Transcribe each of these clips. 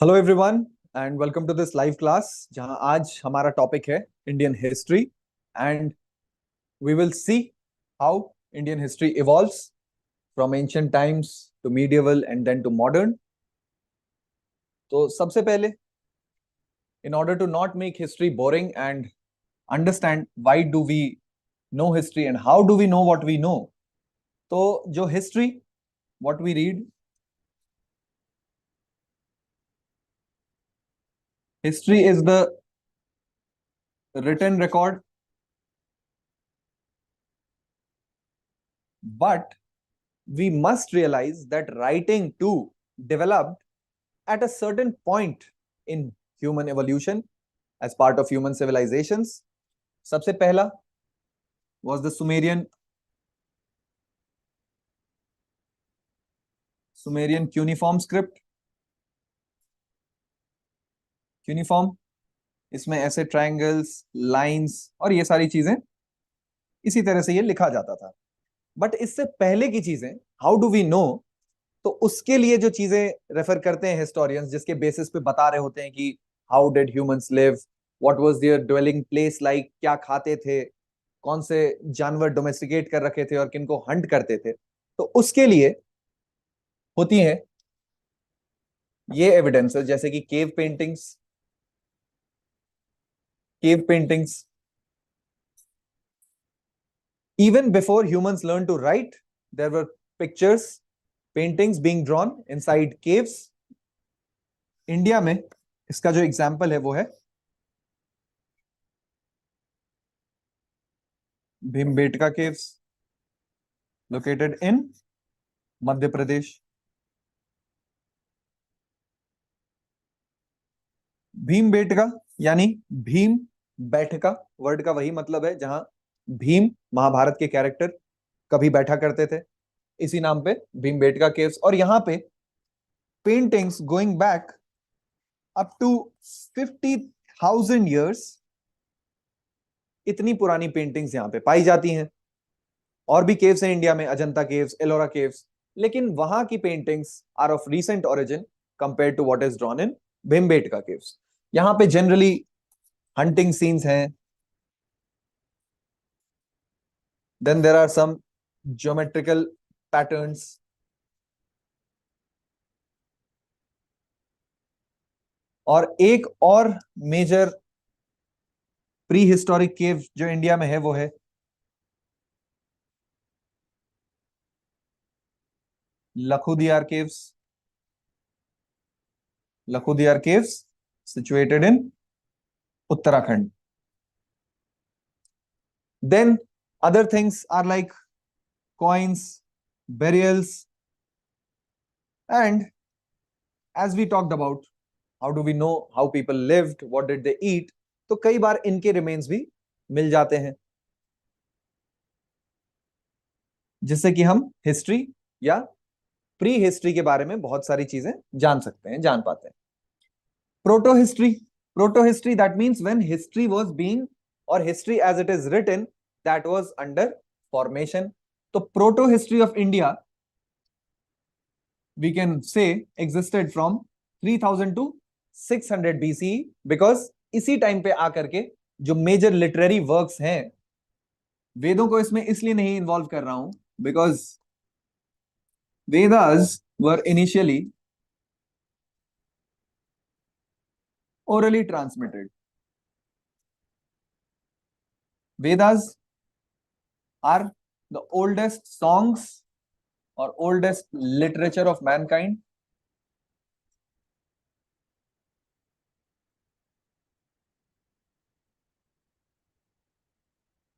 Hello everyone and welcome to this live class जहां आज हमारा टॉपिक है Indian history and we will see how Indian history evolves from ancient times to medieval and then to modern. तो सबसे पहले in order to not make history boring and understand why do we know history and how do we know what we know, तो जो history what we read, history is the written record, but we must realize that writing too developed at a certain point in human evolution as part of human civilizations. सबसे पहला was the Sumerian cuneiform script. cuneiform इसमें ऐसे triangles, lines और ये सारी चीजें इसी तरह से ये लिखा जाता था। बट इससे पहले की चीजें हाउ डू वी नो, तो उसके लिए जो चीजें रेफर करते हैं हिस्टोरियंस, जिसके बेसिस पे बता रहे होते हैं कि how did humans live, what was their dwelling place like, क्या खाते थे, कौन से जानवर डोमेस्टिकेट कर रखे थे और किनको हंट करते थे, तो उसके लिए होती है ये एविडेंसेस जैसे कि cave paintings. Even before humans learn to write there were pictures, paintings being drawn inside caves. India में इसका जो एग्जाम्पल है वो है Bhimbetka caves located in Madhya Pradesh. Bhimbetka यानी भीम बैठका, वर्ड का वही मतलब है जहां भीम महाभारत के कैरेक्टर कभी बैठा करते थे, इसी नाम पे भीमबेटका केव्स। और यहाँ पे paintings going back up to 50,000 years, इतनी पुरानी पेंटिंग्स यहाँ पे पाई जाती हैं। और भी केव्स हैं इंडिया में, अजंता केव्स, एलोरा केव्स, लेकिन वहां की paintings are of recent origin compare to what is drawn in Bhimbetka caves. यहाँ पे जनरली हंटिंग सीन्स हैं, then there are some geometrical patterns, और एक और मेजर प्री हिस्टोरिक केव जो इंडिया में है वो है Lakhudiyar caves. Lakhudiyar caves situated in Uttarakhand. Then other things are like coins, burials, and as we talked about, how do we know how people lived, what did they eat, तो कई बार इनके remains भी मिल जाते हैं, जिससे कि हम हिस्ट्री या प्री हिस्ट्री के बारे में बहुत सारी चीजें जान सकते हैं, जान पाते हैं। Proto history that means when history was being, और history as it is written that was under formation. तो proto history of India we can say existed from 3000 to 600 BCE, because इसी टाइम पे आकर के जो मेजर लिटरेरी वर्क्स हैं, वेदों को इसमें इसलिए नहीं इन्वॉल्व कर रहा हूं because Vedas were initially orally transmitted. Vedas are the oldest songs or oldest literature of mankind.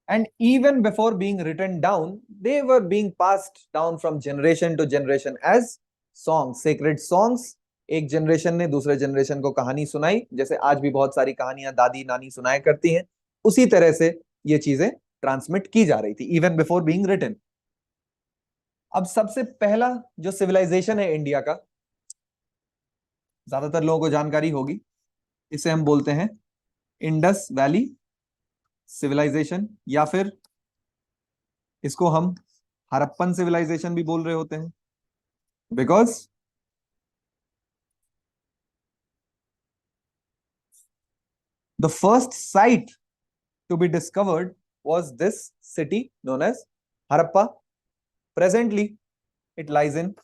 And even before being written down, they were being passed down from generation to generation as songs, sacred songs. एक generation ने दूसरे generation को कहानी सुनाई, जैसे आज भी बहुत सारी कहानियां दादी नानी सुनाया करती हैं, उसी तरह से ये चीजें ट्रांसमिट की जा रही थी इवन बिफोर बीइंग रिटन। अब सबसे पहला जो सिविलाइजेशन है इंडिया का, ज्यादातर लोगों को जानकारी होगी, इसे हम बोलते हैं इंडस वैली सिविलाइजेशन, या फिर इसको हम हड़प्पन सिविलाइजेशन भी बोल रहे होते हैं, because The first site to be discovered was this city known as Harappa. Presently it lies in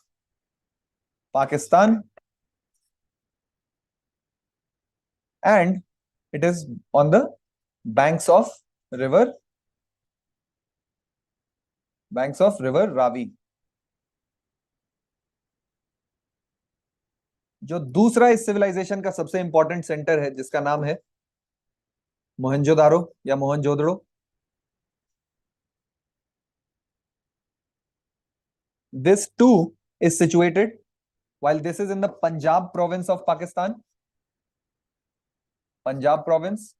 Pakistan and it is on the banks of river Ravi. जो दूसरा इस सिविलाइजेशन का सबसे इंपॉर्टेंट सेंटर है जिसका नाम है मोहनजोदारो या Mohenjodaro. This too is situated, while this is in the Punjab province of Pakistan. Punjab province.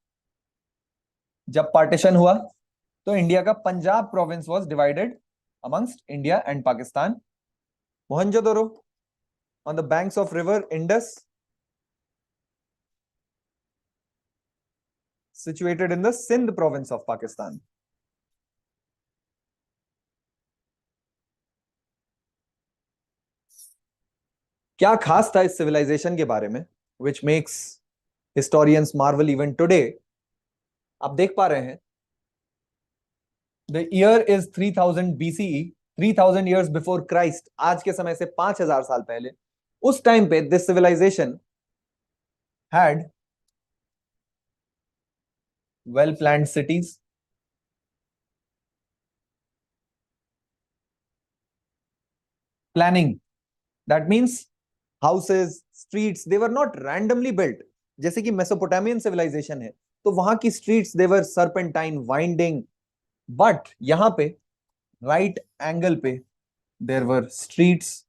जब पार्टीशन हुआ तो इंडिया का Punjab province was divided amongst India and Pakistan. Mohenjo-daro on the banks of river Indus, situated in the Sindh province of Pakistan. क्या खास था इस civilisation के बारे में which makes historians marvel even today? आप देख पा रहे हैं The year is 3000 BCE, 3000 years before Christ. आज के समय से 5000 साल पहले उस टाइम पे this civilization had well planned cities, planning, that means houses, streets, they were not randomly built. जैसे कि मेसोपोटामियन सिविलाइजेशन है तो वहां की streets they were serpentine, winding, but यहां पे right angle पे there were streets.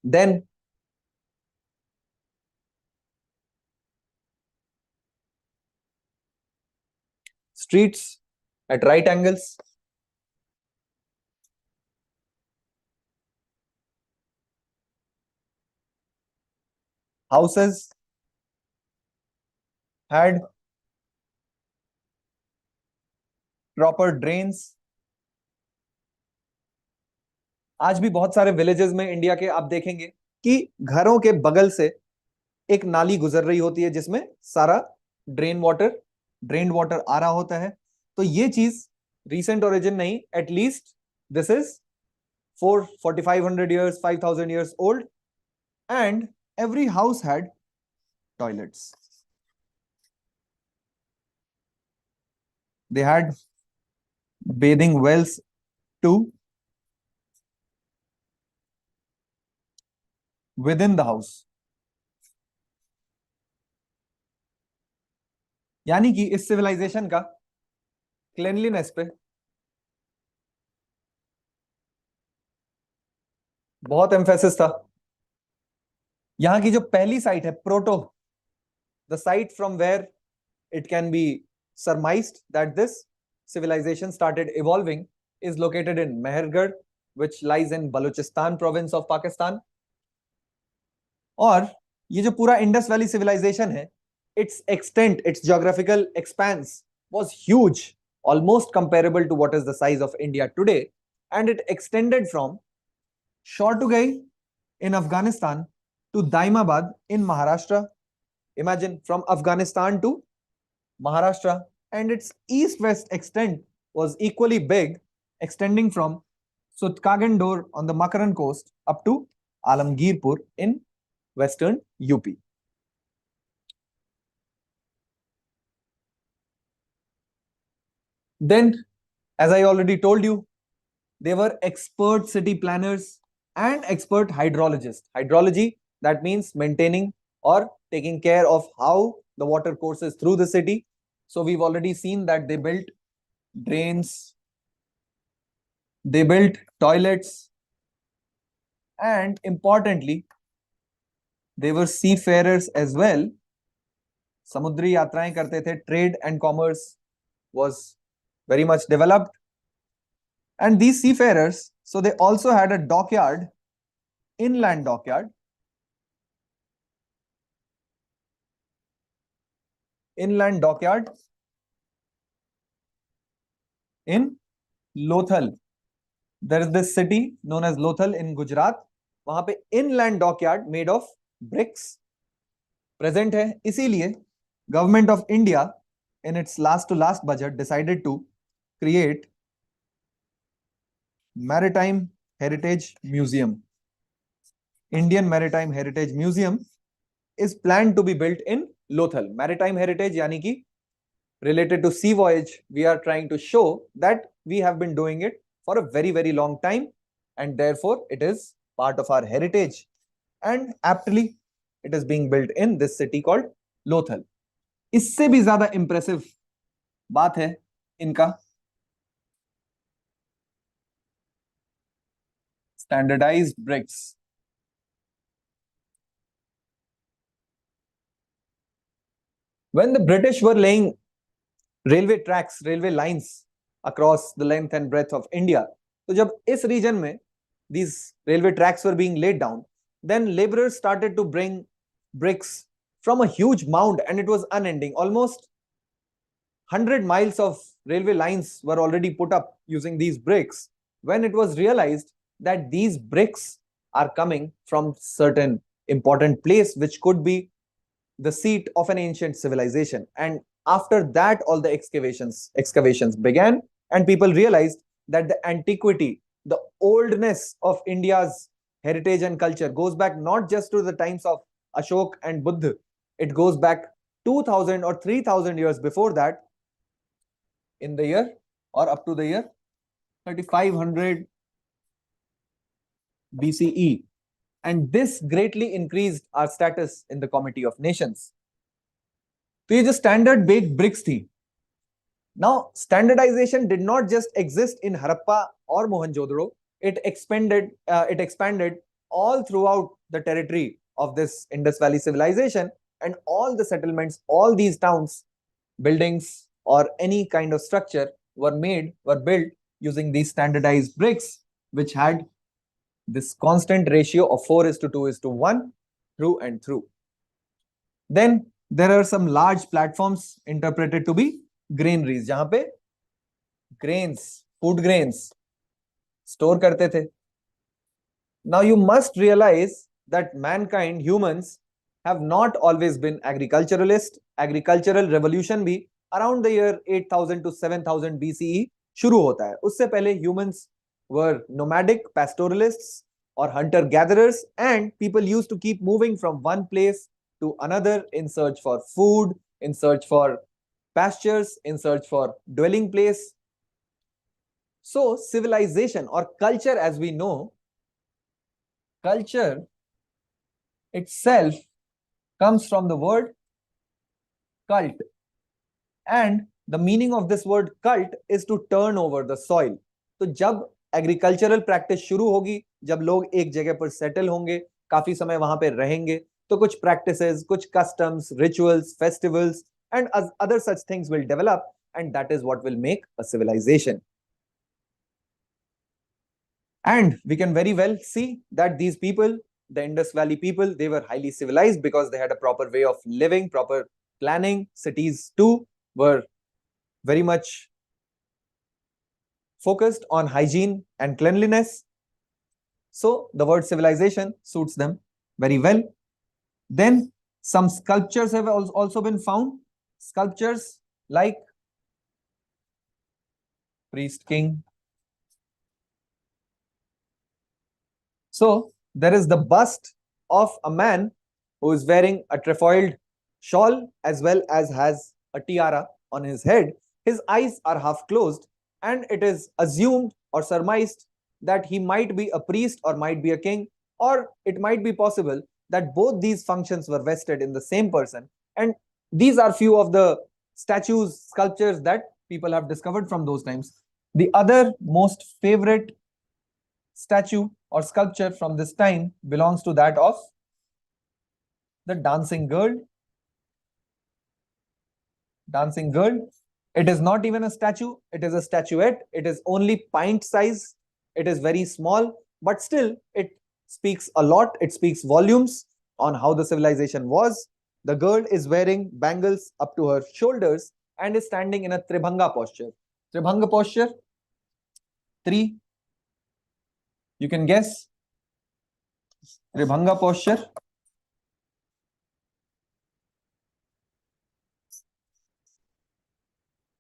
Then streets at right angles, houses had proper drains. आज भी बहुत सारे विलेजेस में इंडिया के आप देखेंगे कि घरों के बगल से एक नाली गुजर रही होती है जिसमें सारा ड्रेन वाटर आ रहा होता है. तो ये चीज रीसेंट ओरिजिन नहीं, at least this is 4500 years, 5000 years old, and every house had toilets. They had bathing wells too within the house. यानी कि इस सिविलाइजेशन का क्लेनलीनेस पे बहुत एम्फेसिस था. यहां की जो पहली साइट है proto, the site from where it can be surmised that this civilization started evolving, is located in Mehergarh, which lies in Balochistan province of Pakistan. और ये जो पूरा इंडस वैली सिविलाइजेशन है, its extent, its geographical expanse was huge, almost comparable to what is the size of India today, and it extended from Shortugai in Afghanistan to Daimabad in Maharashtra. Imagine, from Afghanistan to Maharashtra, and its east-west extent was equally big, extending from Sutkagendor on the Makaran coast up to Alamgirpur in western UP. Then, as I already told you, they were expert city planners and expert hydrologists. Hydrology, that means maintaining or taking care of how the water courses through the city. So we've already seen that they built drains, they built toilets, and importantly, they were seafarers as well. समुद्री यात्राएं करते थे. Trade and commerce was very much developed. And these seafarers, so they also had a dockyard, inland dockyard, in Lothal. There is this city known as Lothal in Gujarat. वहां पे inland dockyard made of bricks present है. इसीलिए Government of India in its last to last budget decided to create Maritime Heritage Museum. Indian Maritime Heritage Museum is planned to be built in Lothal. Maritime heritage yani ki related to sea voyage, we are trying to show that we have been doing it for a very, very long time, and therefore it is part of our heritage. And aptly, it is being built in this city called Lothal. इससे भी ज्यादा impressive बात है इनका standardized bricks. When the British were laying railway tracks, railway lines across the length and breadth of India, तो जब इस region में these railway tracks were being laid down, then laborers started to bring bricks from a huge mound, and it was unending. Almost 100 miles of railway lines were already put up using these bricks, when it was realized that these bricks are coming from certain important place which could be the seat of an ancient civilization. And after that, all the excavations began, and people realized that the antiquity, the oldness of India's heritage and culture goes back not just to the times of Ashok and Buddha. It goes back 2000 or 3000 years before that, in the year or up to the year 3500 BCE. And this greatly increased our status in the Committee of Nations. तो ये जो standard baked bricks थी, now standardization did not just exist in Harappa or Mohenjo-daro. It expanded all throughout the territory of this Indus Valley civilization, and all the settlements, all these towns, buildings or any kind of structure were built using these standardized bricks, which had this constant ratio of 4:2:1 through and through. Then there are some large platforms interpreted to be granaries, जहां पे grains, food grains store करते थे. Now you must realize that mankind, humans, have not always been agriculturalist. Agricultural revolution भी around the year 8000 to 7000 BCE शुरू होता है. उससे पहले humans were nomadic pastoralists or hunter gatherers, and people used to keep moving from one place to another in search for food, in search for pastures, in search for dwelling place. So civilization or culture, as we know, culture itself comes from the word cult, and the meaning of this word cult is to turn over the soil. तो जब agricultural practice शुरू होगी, जब लोग एक जगह पर settle होंगे, काफी समय वहां पे रहेंगे, तो कुछ प्रैक्टिसेस, कुछ customs, rituals, festivals and other such things will develop, and that is what will make a civilization. And we can very well see that these people, the Indus Valley people, they were highly civilized because they had a proper way of living, proper planning. Cities too were very much focused on hygiene and cleanliness. So the word civilization suits them very well. Then some sculptures have also been found. Sculptures like priest king. So there is the bust of a man who is wearing a trefoiled shawl as well as has a tiara on his head. His eyes are half closed, and it is assumed or surmised that he might be a priest or might be a king, or it might be possible that both these functions were vested in the same person. And these are few of the statues, sculptures that people have discovered from those times. The other most favorite statue or sculpture from this time belongs to that of the dancing girl. Dancing girl. It is not even a statue, it is a statuette. It is only pint size. It is very small, but still it speaks a lot. It speaks volumes on how the civilization was. The girl is wearing bangles up to her shoulders and is standing in a Tribhanga posture. Tribhanga posture, 3. You can guess. Tribhanga posture.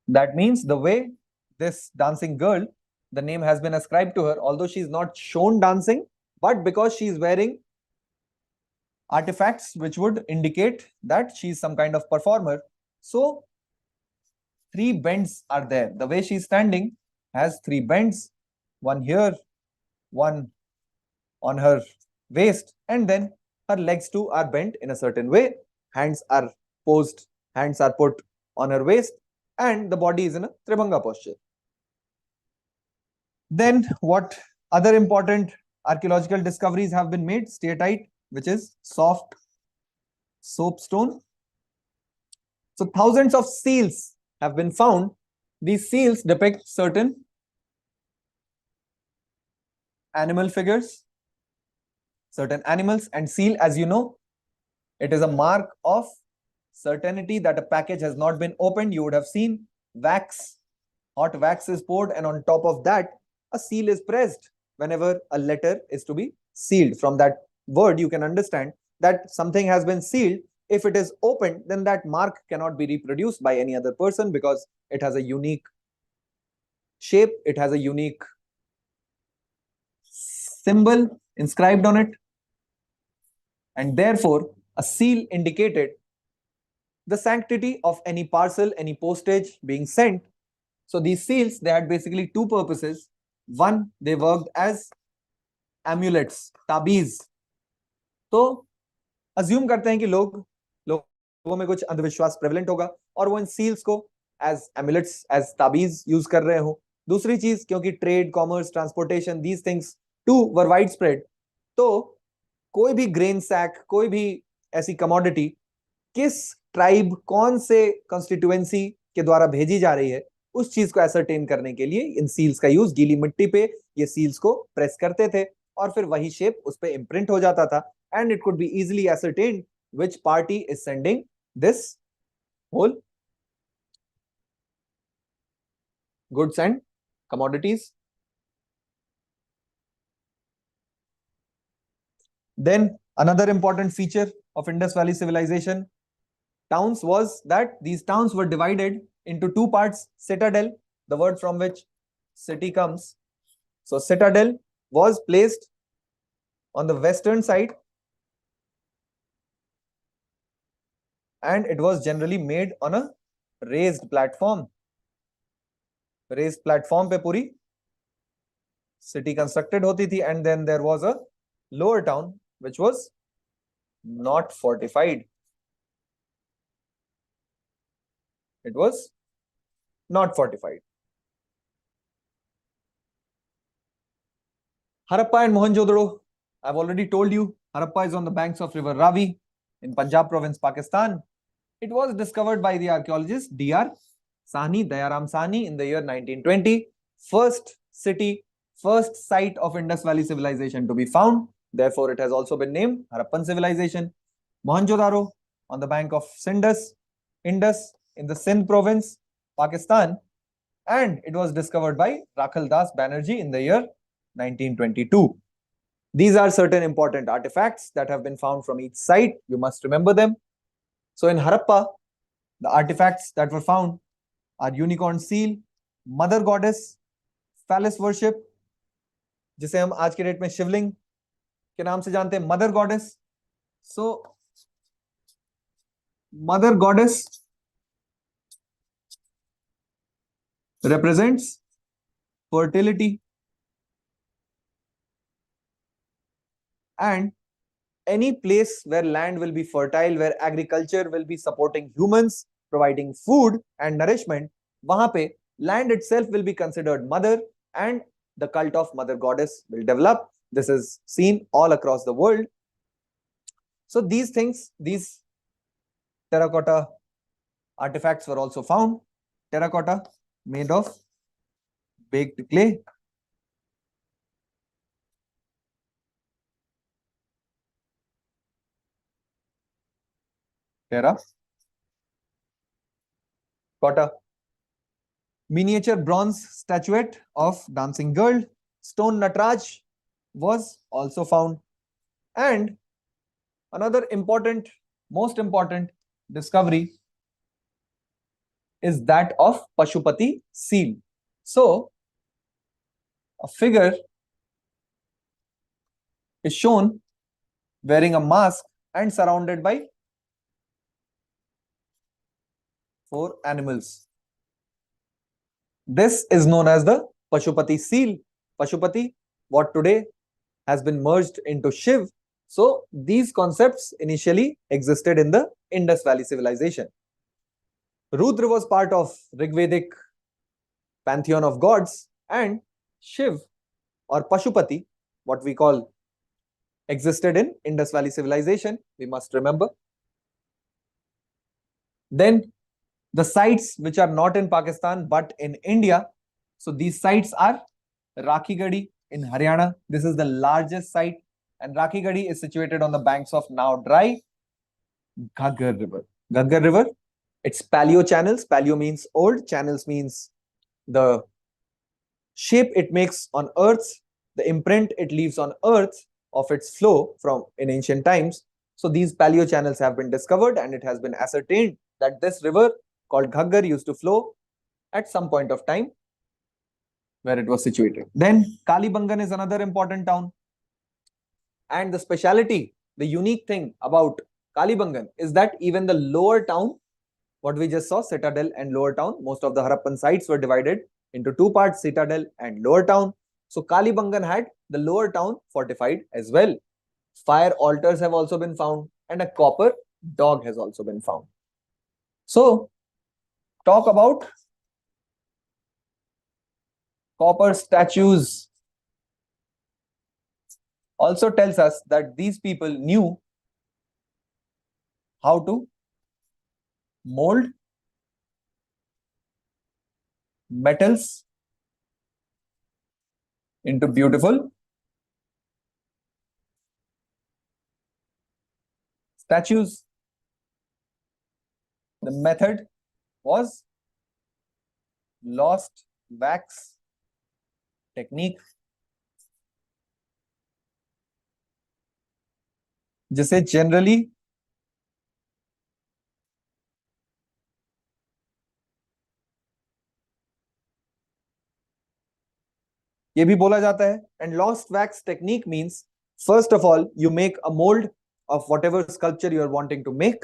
That means the way this dancing girl, the name has been ascribed to her, although she is not shown dancing, but because she is wearing artifacts which would indicate that she is some kind of performer. So three bends are there. The way she is standing has three bends, one here, one on her waist, and then her legs too are bent in a certain way. Hands are posed, hands are put on her waist, and the body is in a Tribhanga posture. Then what other important archaeological discoveries have been made? Steatite, which is soft soapstone. So thousands of seals have been found. These seals depict certain animal figures, certain animals, and seal, as you know, it is a mark of certainty that a package has not been opened. You would have seen wax, hot wax is poured, and on top of that, a seal is pressed whenever a letter is to be sealed. From that word, you can understand that something has been sealed. If it is opened, then that mark cannot be reproduced by any other person because it has a unique shape, it has a unique symbol inscribed on it, and therefore a seal indicated the sanctity of any parcel, any postage being sent. So these seals, they had basically two purposes. One, they worked as amulets, tabiz. तो assume करते हैं कि लोगों में कुछ अंधविश्वास prevalent होगा और वो इन सील्स को एज एमुलेट्स, एज ताबीज यूज कर रहे हो. दूसरी चीज, क्योंकि trade, commerce, transportation, these things to were widespread, तो कोई भी ग्रेन सैक, कोई भी ऐसी कमोडिटी किस ट्राइब, कौन से कॉन्स्टिट्यूएंसी के द्वारा भेजी जा रही है, उस चीज को एसरटेन करने के लिए इन सील्स का यूज, गीली मिट्टी पे ये सील्स को प्रेस करते थे और फिर वही शेप उस पे इम्प्रिंट हो जाता था, and it could be easily ascertained which party is sending this whole goods and commodities. Then another important feature of Indus Valley civilization towns was that these towns were divided into two parts. Citadel, the word from which city comes. So citadel was placed on the western side, and it was generally made on a raised platform. Raised platform पे पूरी city constructed होती थी, and then there was a lower town which was not fortified. It was not fortified. Harappa and Mohenjo-daro, I've already told you, Harappa is on the banks of river Ravi in Punjab province, Pakistan. It was discovered by the archaeologist D.R. Sahni, Dayaram Sahni, in the year 1920. First city, first site of Indus Valley civilization to be found. Therefore, it has also been named Harappan civilization. Mohenjo-daro on the bank of Indus in the Sindh province, Pakistan, and it was discovered by Rakhal Das Banerjee in the year 1922. These are certain important artifacts that have been found from each site. You must remember them. So in Harappa, the artifacts that were found are unicorn seal, mother goddess, phallus worship, जिसे हम आज के date में शिवलिंग के नाम से जानते हैं, mother goddess. So mother goddess represents fertility, and any place where land will be fertile, where agriculture will be supporting humans, providing food and nourishment, wahan pe land itself will be considered mother, and the cult of mother goddess will develop. This is seen all across the world. So these things, these terracotta artifacts were also found. Terracotta made of baked clay. Terracotta. Miniature bronze statuette of dancing girl. Stone Nataraj was also found. And another important, most important discovery is that of Pashupati seal. So, a figure is shown wearing a mask and surrounded by 4 animals. This is known as the Pashupati seal. Pashupati, what today has been merged into Shiv. So, these concepts initially existed in the Indus Valley civilization. Rudra was part of Rigvedic pantheon of gods, and Shiv or Pashupati, what we call, existed in Indus Valley civilization, we must remember. Then the sites which are not in Pakistan but in India, so these sites are Rakhigadi in Haryana. This is the largest site, and Rakhigadi is situated on the banks of now dry Ghaggar River. Ghaggar River, it's paleo channels. Paleo means old, channels means the shape it makes on earth, the imprint it leaves on earth of its flow from in ancient times. So these paleo channels have been discovered, and it has been ascertained that this river called Ghaggar used to flow at some point of time where it was situated. Then Kalibangan is another important town, and the speciality, the unique thing about Kalibangan is that even the lower town, what we just saw, citadel and lower town, most of the Harappan sites were divided into 2 parts, citadel and lower town. So Kalibangan had the lower town fortified as well. Fire altars have also been found, and a copper dog has also been found. So talk about copper statues also tells us that these people knew how to mold metals into beautiful statues. The method was lost wax technique, जिसे generally ये भी बोला जाता है. And lost wax technique means, first of all, you make a mold of whatever sculpture you are wanting to make,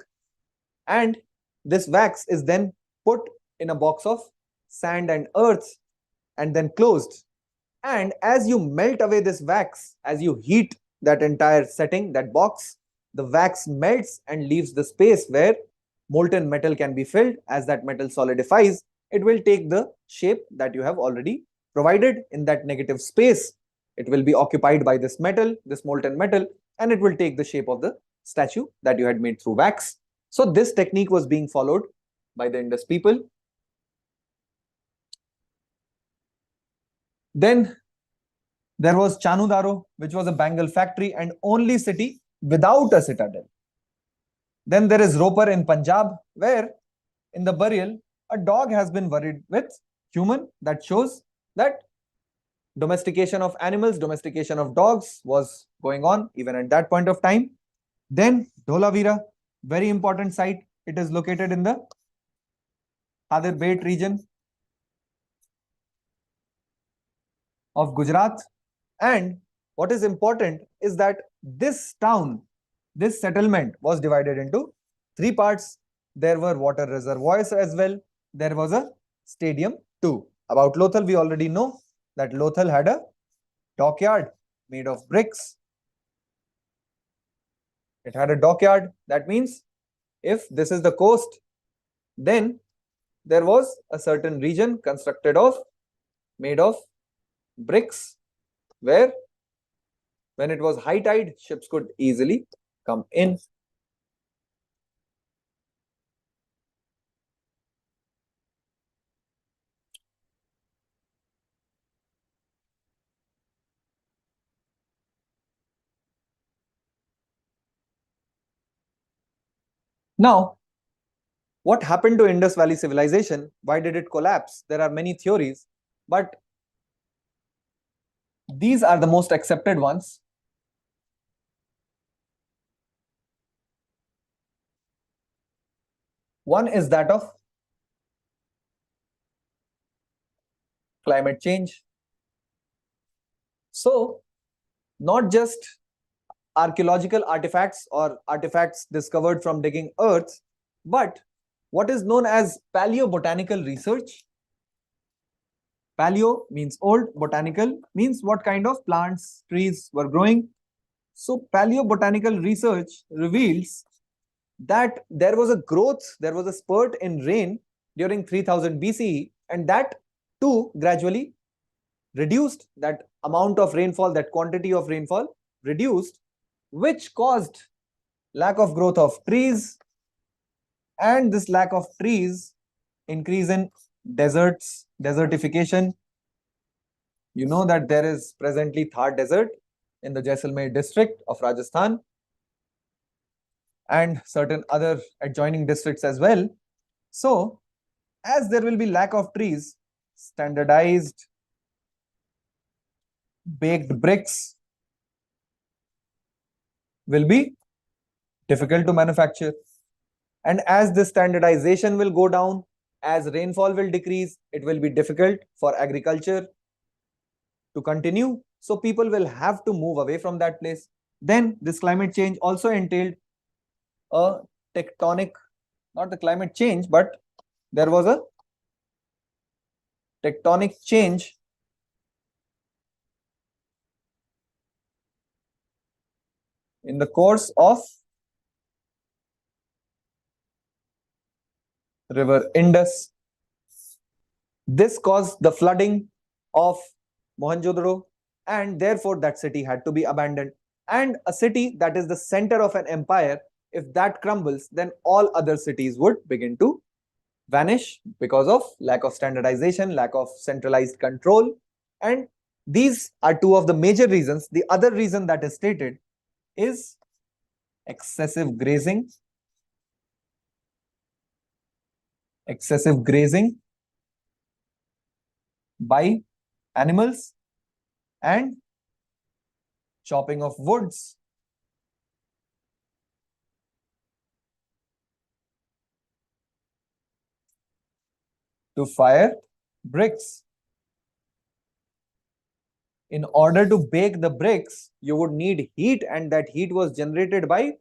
and this wax is then put in a box of sand and earth and then closed. And as you melt away this wax, as you heat that entire setting, that box, the wax melts and leaves the space where molten metal can be filled. As that metal solidifies, it will take the shape that you have already provided in that negative space. It will be occupied by this metal, this molten metal, and it will take the shape of the statue that you had made through wax. So this technique was being followed by the Indus people. Then there was Chanudaro, which was a bangle factory and only city without a citadel. Then there is Ropar in Punjab, where in the burial, a dog has been buried with human. That shows that domestication of animals, domestication of dogs was going on even at that point of time. Then Dholavira, very important site. It is located in the Hadir Bait region of Gujarat. And what is important is that this town, this settlement was divided into 3 parts. There were water reservoirs as well. There was a stadium too. About Lothal, we already know that Lothal had a dockyard made of bricks. It had a dockyard. That means if this is the coast, then there was a certain region constructed of, made of bricks, where when it was high tide, ships could easily come in. Now, what happened to Indus Valley civilization? Why did it collapse? There are many theories, but these are the most accepted ones. One is that of climate change. So, not just archaeological artifacts or artifacts discovered from digging earth, but what is known as paleobotanical research. Paleo means old, botanical means what kind of plants, trees were growing. So, paleobotanical research reveals that there was a growth, there was a spurt in rain during 3000 BCE, and that too gradually reduced. That amount of rainfall, that quantity of rainfall reduced, which caused lack of growth of trees, and this lack of trees increase in deserts, desertification. You know that there is presently Thar Desert in the Jaisalmer district of Rajasthan and certain other adjoining districts as well. So, as there will be lack of trees, standardized baked bricks will be difficult to manufacture. And as the standardization will go down, as rainfall will decrease, it will be difficult for agriculture to continue. So people will have to move away from that place. Then this climate change also entailed a tectonic, not the climate change, but there was a tectonic change in the course of river Indus. This caused the flooding of Mohenjo-daro, and therefore that city had to be abandoned. And a city that is the center of an empire, if that crumbles, then all other cities would begin to vanish because of lack of standardization, lack of centralized control. And these are two of the major reasons. The other reason that is stated is excessive grazing. Excessive grazing by animals and chopping of woods. To fire bricks. In order to bake the bricks, you would need heat, and that heat was generated by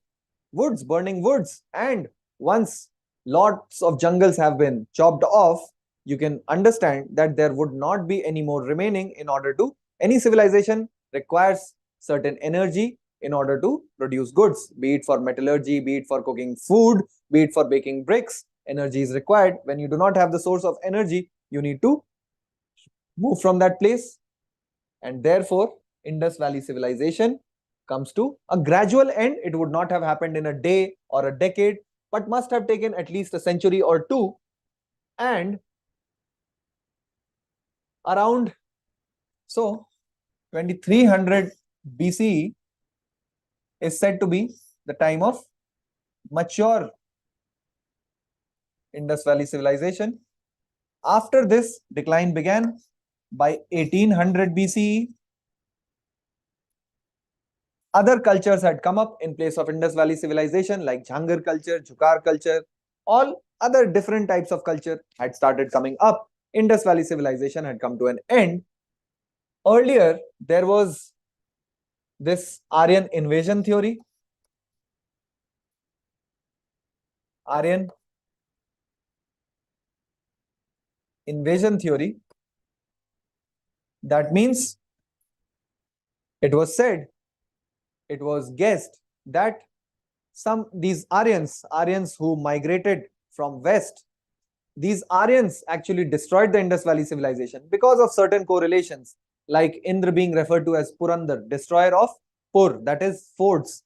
woods, burning woods. And once lots of jungles have been chopped off, you can understand that there would not be any more remaining. In order to, any civilization requires certain energy in order to produce goods, be it for metallurgy, be it for cooking food, be it for baking bricks. Energy is required. When you do not have the source of energy, you need to move from that place. And therefore, Indus Valley civilization comes to a gradual end. It would not have happened in a day or a decade, but must have taken at least a century or two. And around 2300 BCE is said to be the time of mature Indus Valley civilization. After this, decline began by 1800 BCE. Other cultures had come up in place of Indus Valley civilization, like Jhangar culture, Jhukar culture. All other different types of culture had started coming up. Indus Valley civilization had come to an end. Earlier, there was this Aryan invasion theory. Aryan invasion theory. That means it was said, it was guessed that these Aryans who migrated from west, these Aryans actually destroyed the Indus Valley civilization because of certain correlations, like Indra being referred to as Purandar, destroyer of Pur, that is forts,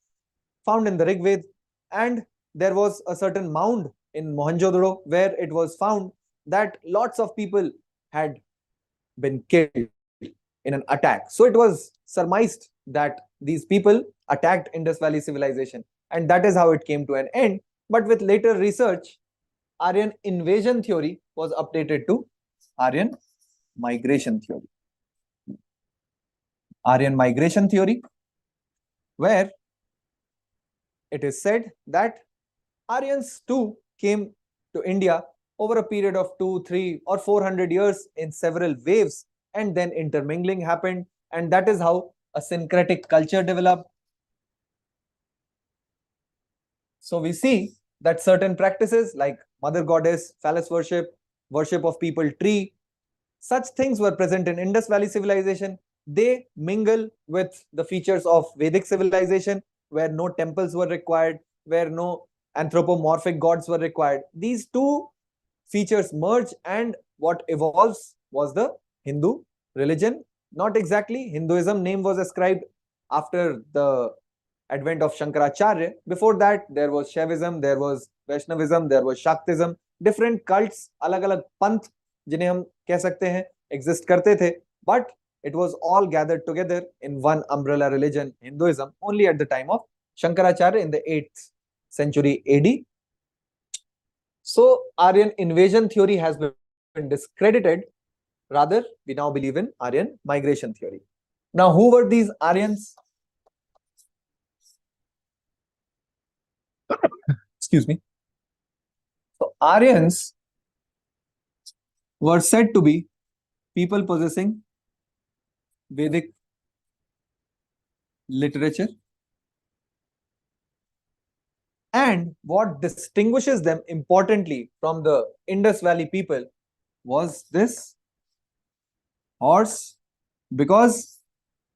found in the Rig Veda. And there was a certain mound in Mohenjo-daro where it was found that lots of people had been killed in an attack. So it was surmised that these people attacked Indus Valley civilization, and that is how it came to an end. But with later research, Aryan invasion theory was updated to Aryan migration theory. Aryan migration theory, where it is said that Aryans too came to India over a period of 200, 300, or 400 years in several waves. and then intermingling happened, and that is how a syncretic culture developed. So we see that certain practices like mother goddess, phallus worship, worship of people tree, such things were present in Indus Valley civilization. They mingle with the features of Vedic civilization, where no temples were required, where no anthropomorphic gods were required. These two features merge, and what evolves was the Hindu religion. Not exactly. Hinduism name was ascribed after the advent of Shankaracharya. Before that, there was Shaivism, there was Vaishnavism, there was Shaktism. Different cults, अलग-अलग पंथ जिन्हें हम कह सकते हैं, exist करते थे. But it was all gathered together in one umbrella religion, Hinduism, only at the time of Shankaracharya in the 8th century AD. So Aryan invasion theory has been discredited. Rather, we now believe in Aryan migration theory. Now, who were these Aryans? Excuse me. So Aryans were said to be people possessing Vedic literature. And what distinguishes them importantly from the Indus Valley people was this horse, because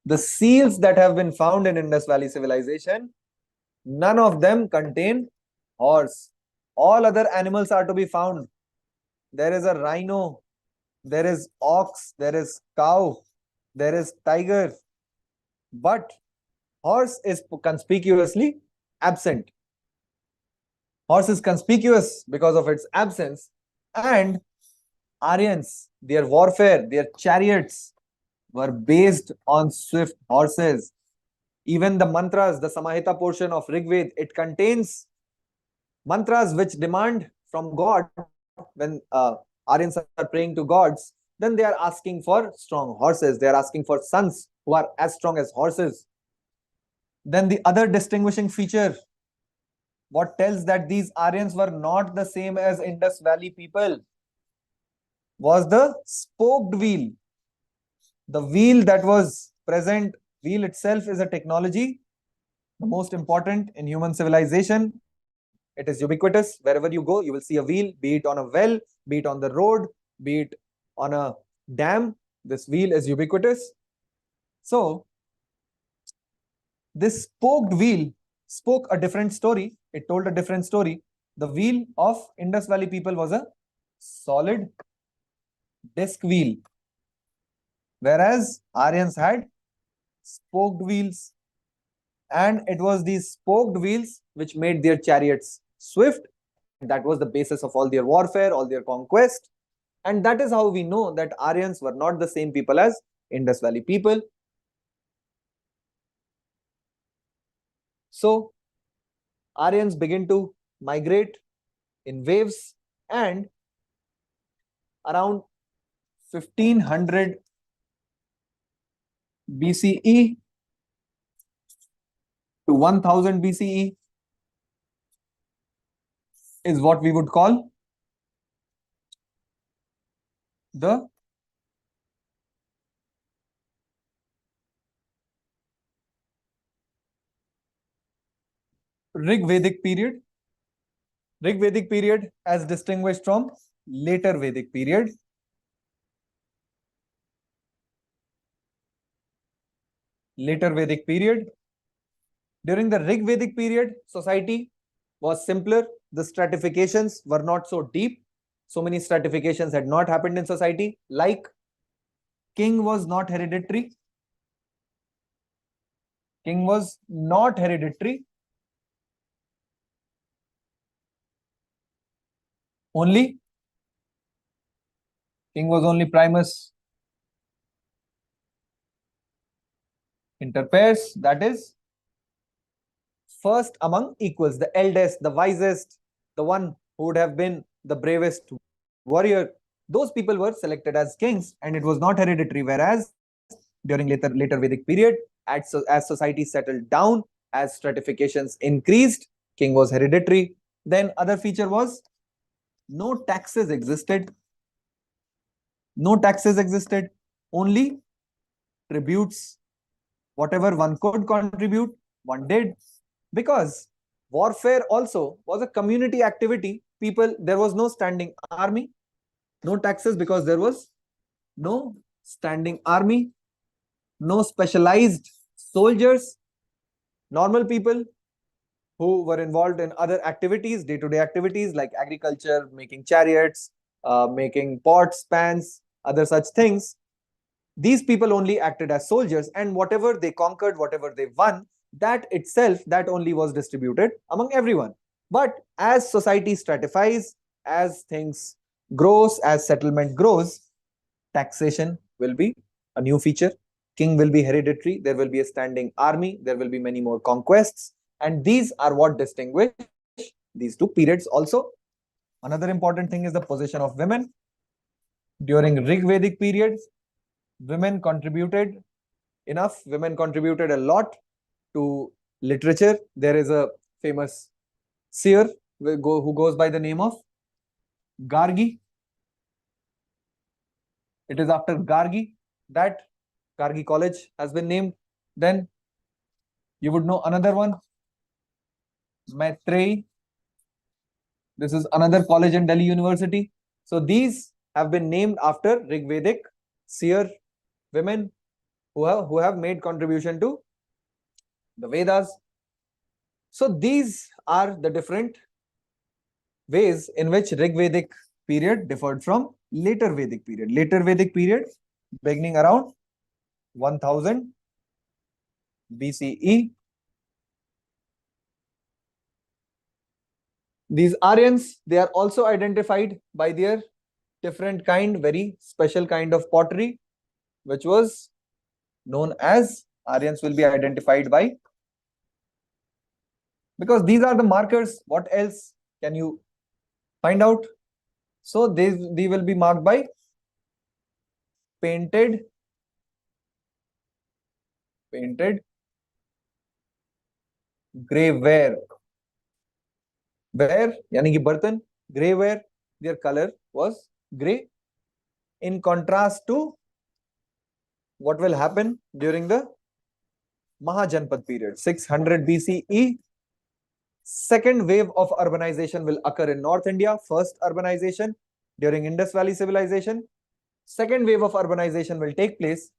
the seals that have been found in Indus Valley civilization, none of them contain horse. All other animals are to be found. There is a rhino, there is ox, there is cow, there is tiger, but horse is conspicuously absent. Horse is conspicuous because of its absence, and Aryans, their warfare, their chariots were based on swift horses. Even the mantras, the Samahita portion of Rig Veda, it contains mantras which demand from God. When Aryans are praying to gods, then they are asking for strong horses. They are asking for sons who are as strong as horses. Then the other distinguishing feature, what tells that these Aryans were not the same as Indus Valley people, was the spoked wheel. The wheel that was present, wheel itself is a technology, the most important in human civilization. It is ubiquitous. Wherever you go, you will see a wheel, be it on a well, be it on the road, be it on a dam. This wheel is ubiquitous. So, this spoked wheel spoke a different story. It told a different story. The wheel of Indus Valley people was a solid disc wheel, whereas Aryans had spoked wheels. And it was these spoked wheels which made their chariots swift. That was the basis of all their warfare, all their conquest. And that is how we know that Aryans were not the same people as Indus Valley people. So Aryans begin to migrate in waves, and around 1500 BCE to 1000 BCE is what we would call the Rig Vedic period. Rig Vedic period as distinguished from later Vedic period. Later Vedic period. During the Rig Vedic period, society was simpler. The stratifications were not so deep. So many stratifications had not happened in society. Like, king was not hereditary. King was not hereditary. King was only primus inter pares, that is, first among equals, the eldest, the wisest, the one who would have been the bravest warrior. Those people were selected as kings, and it was not hereditary. Whereas during later Vedic period, as society settled down, as stratifications increased, king was hereditary. Then other feature was no taxes existed. No taxes existed. only tributes. Whatever one could contribute, one did. Because warfare also was a community activity. People, there was no standing army, no taxes because there was no standing army, no specialized soldiers, normal people who were involved in other activities, day-to-day activities like agriculture, making chariots, making pots, pans, other such things. These people only acted as soldiers, and whatever they conquered, whatever they won, that itself, that only was distributed among everyone. But as society stratifies, as things grows, as settlement grows, taxation will be a new feature. King will be hereditary. There will be a standing army. There will be many more conquests. And these are what distinguish these two periods also. Another important thing is the position of women. During Rig Vedic period, women contributed enough. Women contributed a lot to literature. There is a famous seer who goes by the name of Gargi. It is after Gargi that Gargi College has been named. Then you would know another one, Maitreyi. This is another college in Delhi University. So these have been named after Rigvedic seer women who have made contribution to the Vedas. So these are the different ways in which Rigvedic period differed from later Vedic period. Later Vedic period beginning around 1000 BCE. These Aryans, they are also identified by their different kind, very special kind of pottery, which was known as Aryans will be identified by, because these are the markers. What else can you find out? So they will be marked by painted graveware. Ware यानी कि बर्तन, graveware, their color was grey. In contrast to what will happen during the Mahajanpad period, 600 BCE, second wave of urbanization will occur in North India. First urbanization during Indus Valley civilization. Second wave of urbanization will take place.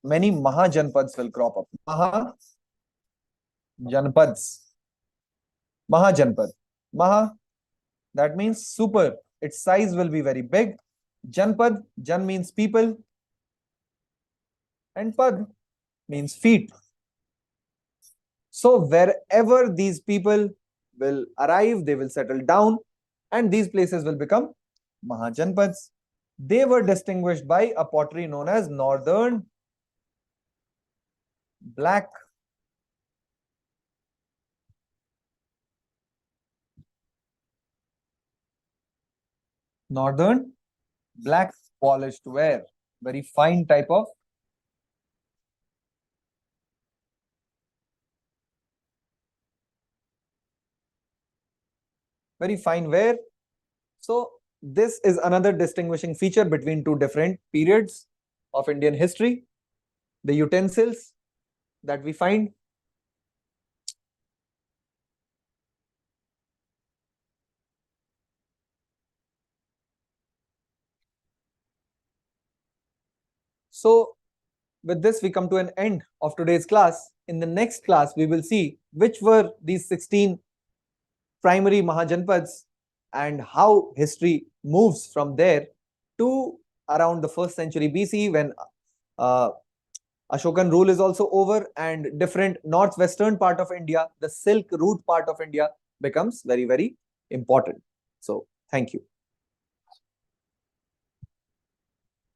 Many Mahajanpads will crop up. Mahajanpad. Maha, that means super. Its size will be very big. Janpad, Jan means people, and Pad means feet. So wherever these people will arrive, they will settle down, and these places will become Mahajanpads. They were distinguished by a pottery known as Northern Black. Northern Black polished ware, very fine type of very fine ware. So this is another distinguishing feature between two different periods of Indian history. The utensils that we find. So with this, we come to an end of today's class. In the next class, we will see which were these 16 primary Mahajanpads and how history moves from there to around the 1st century BC, when Ashokan rule is also over and different northwestern part of India, the Silk Route part of India becomes very, very important. So, thank you.